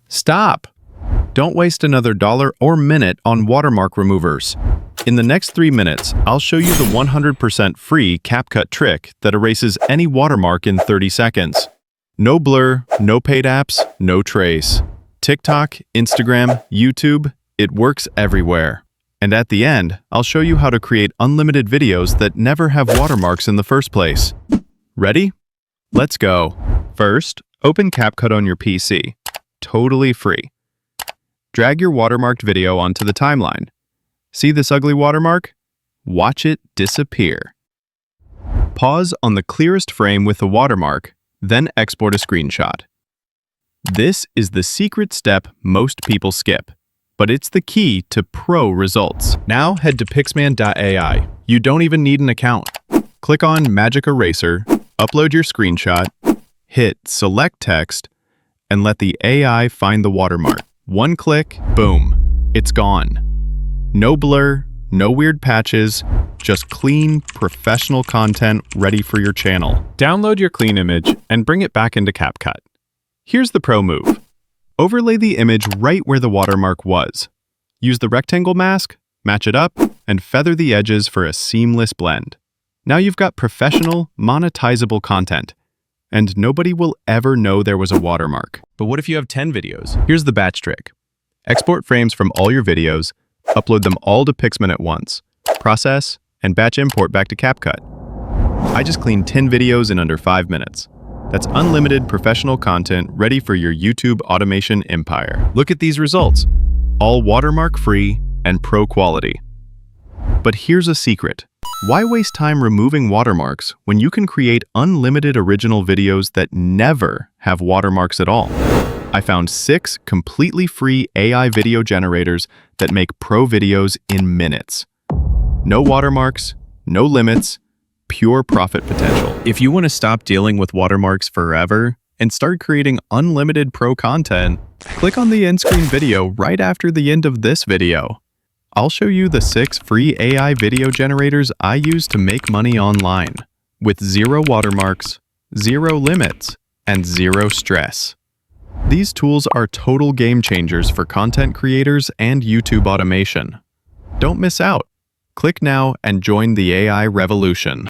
Stop! Don't waste another dollar or minute on watermark removers. In the next 3 minutes, I'll show you the 100% free CapCut trick that erases any watermark in 30 seconds. No blur, no paid apps, no trace. TikTok, Instagram, YouTube, it works everywhere. And at the end, I'll show you how to create unlimited videos that never have watermarks in the first place. Ready? Let's go. First, open CapCut on your PC. Totally free. Drag your watermarked video onto the timeline. See this ugly watermark? Watch it disappear. Pause on the clearest frame with the watermark, then export a screenshot. This is the secret step most people skip, but it's the key to pro results. Now head to Picsman.ai. You don't even need an account. Click on Magic Eraser, upload your screenshot, hit Select Text, and let the AI find the watermark. One click, boom, it's gone. No blur, no weird patches, just clean, professional content ready for your channel. Download your clean image and bring it back into CapCut. Here's the pro move. Overlay the image right where the watermark was. Use the rectangle mask, match it up, and feather the edges for a seamless blend. Now you've got professional, monetizable content. And nobody will ever know there was a watermark. But what if you have 10 videos? Here's the batch trick. Export frames from all your videos, upload them all to Picsman at once, process, and batch import back to CapCut. I just cleaned 10 videos in under 5 minutes. That's unlimited professional content ready for your YouTube automation empire. Look at these results. All watermark free and pro quality. But here's a secret. Why waste time removing watermarks when you can create unlimited original videos that never have watermarks at all? I found 6 completely free AI video generators that make pro videos in minutes. No watermarks, no limits, pure profit potential. If you want to stop dealing with watermarks forever and start creating unlimited pro content, click on the end screen video right after the end of this video. I'll show you the 6 free AI video generators I use to make money online, with 0 watermarks, 0 limits, and 0 stress. These tools are total game changers for content creators and YouTube automation. Don't miss out. Click now and join the AI revolution.